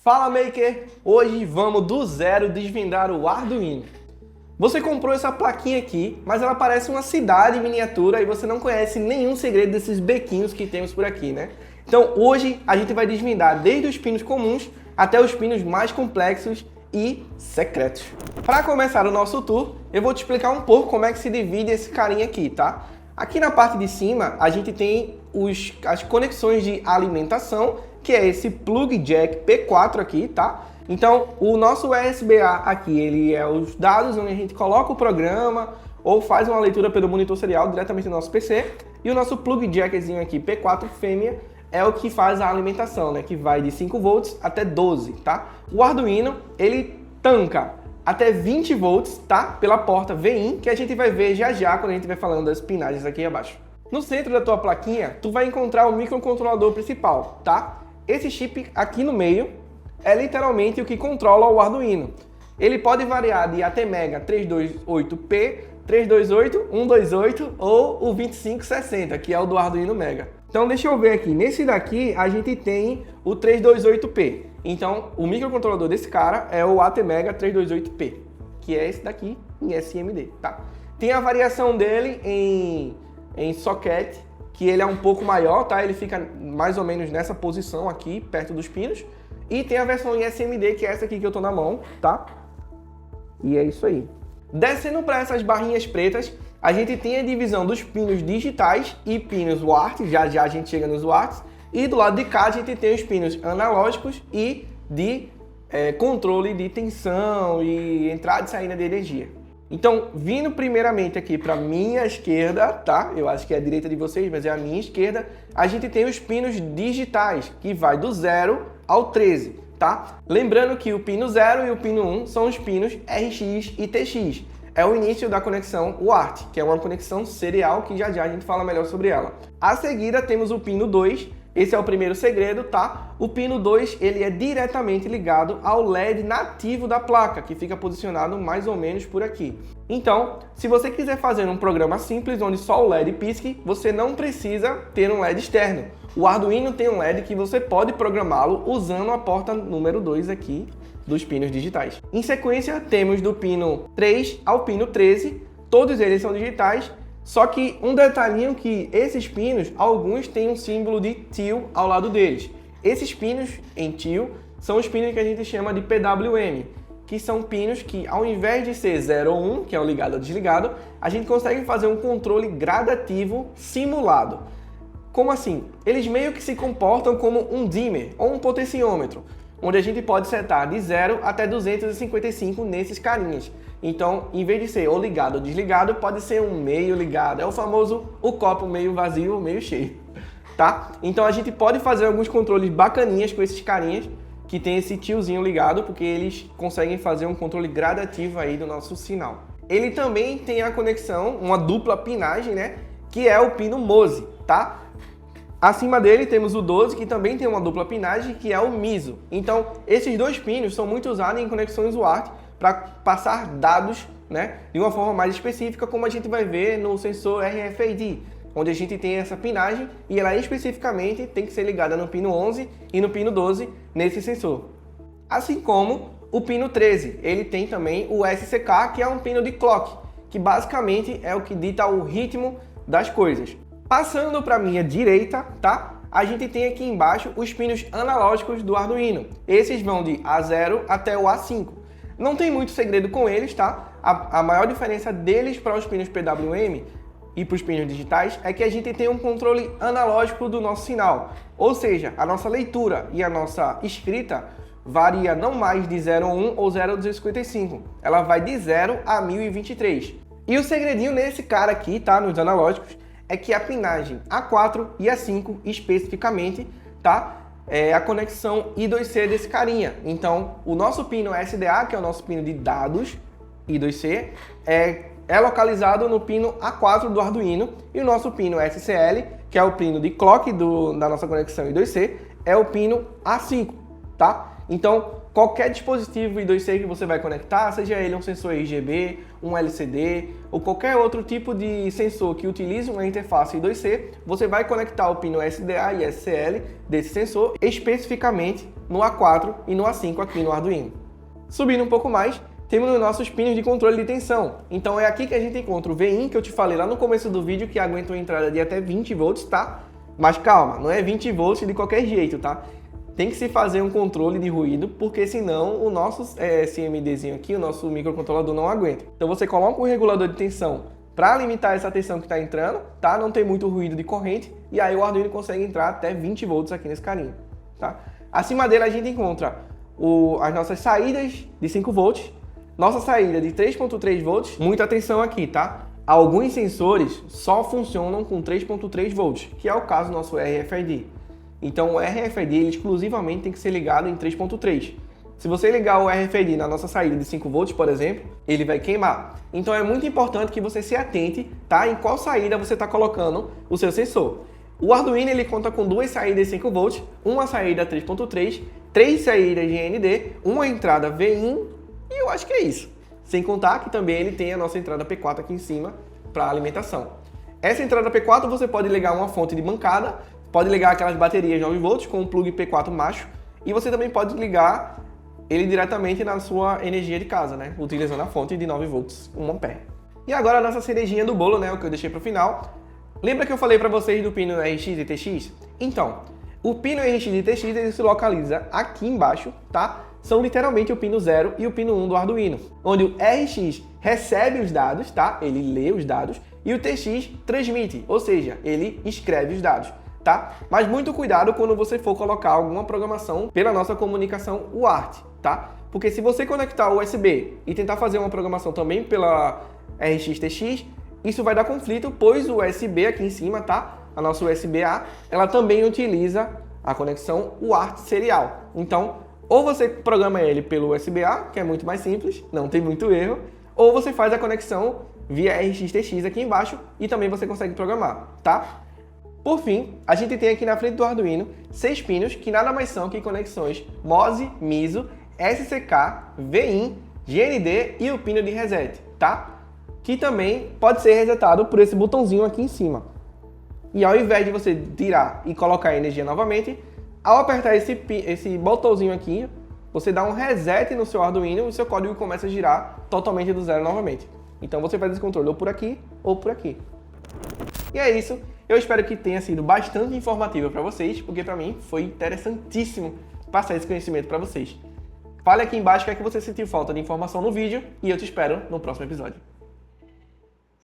Fala Maker! Hoje vamos do zero desvendar o Arduino. Você comprou essa plaquinha aqui, mas ela parece uma cidade em miniatura e você não conhece nenhum segredo desses bequinhos que temos por aqui, né? Então hoje a gente vai desvendar desde os pinos comuns até os pinos mais complexos e secretos. Para começar o nosso tour, eu vou te explicar um pouco como é que se divide esse carinha aqui, tá? Aqui na parte de cima a gente tem as conexões de alimentação, que é esse plug jack P4 aqui, tá? Então, o nosso USB-A aqui, ele é os dados onde a gente coloca o programa ou faz uma leitura pelo monitor serial diretamente no nosso PC. E o nosso plug jackzinho aqui, P4 fêmea, é o que faz a alimentação, né? Que vai de 5 volts até 12, tá? O Arduino, ele tanca até 20 volts, tá? Pela porta VIN, que a gente vai ver já já quando a gente vai falando das pinagens aqui abaixo. No centro da tua plaquinha, tu vai encontrar o microcontrolador principal, tá? Esse chip aqui no meio é literalmente o que controla o Arduino. Ele pode variar de ATmega 328P, 328, 128 ou o 2560, que é o do Arduino Mega. Então deixa eu ver aqui, nesse daqui a gente tem o 328P. Então o microcontrolador desse cara é o ATmega 328P, que é esse daqui em SMD, tá? Tem a variação dele em socket, que ele é um pouco maior, tá? Ele fica mais ou menos nessa posição aqui, perto dos pinos. E tem a versão em SMD, que é essa aqui que eu tô na mão, tá? E é isso aí. Descendo para essas barrinhas pretas, a gente tem a divisão dos pinos digitais e pinos UART, já já a gente chega nos UARTs. E do lado de cá a gente tem os pinos analógicos e de controle de tensão e entrada e saída de energia. Então, vindo primeiramente aqui para minha esquerda, tá? Eu acho que é a direita de vocês, mas é a minha esquerda. A gente tem os pinos digitais, que vai do 0 ao 13, tá? Lembrando que o pino 0 e o pino 1 são os pinos RX e TX. É o início da conexão UART, que é uma conexão serial que já já a gente fala melhor sobre ela. A seguida temos o pino 2. Esse é o primeiro segredo, tá? O pino 2, ele é diretamente ligado ao LED nativo da placa, que fica posicionado mais ou menos por aqui. Então, se você quiser fazer um programa simples, onde só o LED pisque, você não precisa ter um LED externo. O Arduino tem um LED que você pode programá-lo usando a porta número 2 aqui dos pinos digitais. Em sequência, temos do pino 3 ao pino 13, todos eles são digitais. Só que um detalhinho que esses pinos, alguns têm um símbolo de tio ao lado deles. Esses pinos em tio são os pinos que a gente chama de PWM, que são pinos que ao invés de ser 0 ou 1, que é o ligado ou desligado, a gente consegue fazer um controle gradativo simulado. Como assim? Eles meio que se comportam como um dimmer ou um potenciômetro, onde a gente pode setar de 0 até 255 nesses carinhas. Então, em vez de ser ou ligado ou desligado, pode ser um meio ligado. É o famoso o copo meio vazio ou meio cheio, tá? Então a gente pode fazer alguns controles bacaninhas com esses carinhas que tem esse tiozinho ligado, porque eles conseguem fazer um controle gradativo aí do nosso sinal. Ele também tem a conexão, uma dupla pinagem, né? Que é o pino MOSI, tá? Acima dele temos o 12, que também tem uma dupla pinagem, que é o MISO. Então, esses dois pinos são muito usados em conexões UART para passar dados, né, de uma forma mais específica, como a gente vai ver no sensor RFID, onde a gente tem essa pinagem e ela especificamente tem que ser ligada no pino 11 e no pino 12 nesse sensor. Assim como o pino 13, ele tem também o SCK, que é um pino de clock, que basicamente é o que dita o ritmo das coisas. Passando para a minha direita, tá? A gente tem aqui embaixo os pinos analógicos do Arduino. Esses vão de A0 até o A5. Não tem muito segredo com eles, tá? A maior diferença deles para os pinos PWM e para os pinos digitais é que a gente tem um controle analógico do nosso sinal. Ou seja, a nossa leitura e a nossa escrita varia não mais de 0 a 1 ou 0 a 255. Ela vai de 0 a 1023. E o segredinho nesse cara aqui, tá? Nos analógicos, é que a pinagem A4 e A5 especificamente, tá? É a conexão I2C desse carinha. Então, o nosso pino SDA, que é o nosso pino de dados, I2C, é localizado no pino A4 do Arduino, e o nosso pino SCL, que é o pino de clock da nossa conexão I2C, é o pino A5, tá? Então, qualquer dispositivo I2C que você vai conectar, seja ele um sensor RGB, um LCD ou qualquer outro tipo de sensor que utilize uma interface I2C, você vai conectar o pino SDA e SCL desse sensor especificamente no A4 e no A5 aqui no Arduino. Subindo um pouco mais, temos os nossos pinos de controle de tensão. Então é aqui que a gente encontra o VIN que eu te falei lá no começo do vídeo, que aguenta uma entrada de até 20 volts, tá? Mas calma, não é 20 volts de qualquer jeito, tá? Tem que se fazer um controle de ruído, porque senão o nosso SMDzinho aqui, o nosso microcontrolador não aguenta. Então você coloca um regulador de tensão para limitar essa tensão que está entrando, tá? Não tem muito ruído de corrente, e aí o Arduino consegue entrar até 20 volts aqui nesse carinha, tá? Acima dele a gente encontra as nossas saídas de 5 volts, nossa saída de 3.3 volts, muita atenção aqui, tá? Alguns sensores só funcionam com 3.3 volts, que é o caso do nosso RFID. Então o RFID ele exclusivamente tem que ser ligado em 3.3. Se você ligar o RFID na nossa saída de 5 volts, por exemplo, ele vai queimar. Então é muito importante que você se atente, tá? Em qual saída você está colocando o seu sensor. O Arduino ele conta com duas saídas de 5 volts, uma saída 3.3, 3 saídas de ND, uma entrada VIN e eu acho que é isso. Sem contar que também ele tem a nossa entrada P4 aqui em cima para alimentação. Essa entrada P4 você pode ligar uma fonte de bancada, pode ligar aquelas baterias 9 volts com um plug P4 macho e você também pode ligar ele diretamente na sua energia de casa, né? Utilizando a fonte de 9 volts, 1 ampere. E agora a nossa cerejinha do bolo, né? O que eu deixei para o final. Lembra que eu falei para vocês do pino RX e TX? Então, o pino RX e TX ele se localiza aqui embaixo, tá? São literalmente o pino 0 e o pino 1 do Arduino, onde o RX recebe os dados, tá? Ele lê os dados, e o TX transmite, ou seja, ele escreve os dados, tá? Mas muito cuidado quando você for colocar alguma programação pela nossa comunicação UART, tá? Porque se você conectar o USB e tentar fazer uma programação também pela RX-TX, isso vai dar conflito, pois o USB aqui em cima, tá? A nossa USB-A, ela também utiliza a conexão UART serial. Então, ou você programa ele pelo USB-A, que é muito mais simples, não tem muito erro, ou você faz a conexão via RX-TX aqui embaixo e também você consegue programar, tá? Por fim, a gente tem aqui na frente do Arduino 6 pinos que nada mais são que conexões MOSI, MISO, SCK, VIN, GND e o pino de reset, tá? Que também pode ser resetado por esse botãozinho aqui em cima. E ao invés de você tirar e colocar a energia novamente, ao apertar esse botãozinho aqui, você dá um reset no seu Arduino e o seu código começa a girar totalmente do zero novamente. Então você faz esse controle ou por aqui ou por aqui. E é isso. Eu espero que tenha sido bastante informativo para vocês, porque para mim foi interessantíssimo passar esse conhecimento para vocês. Fale aqui embaixo o que é que você sentiu falta de informação no vídeo e eu te espero no próximo episódio.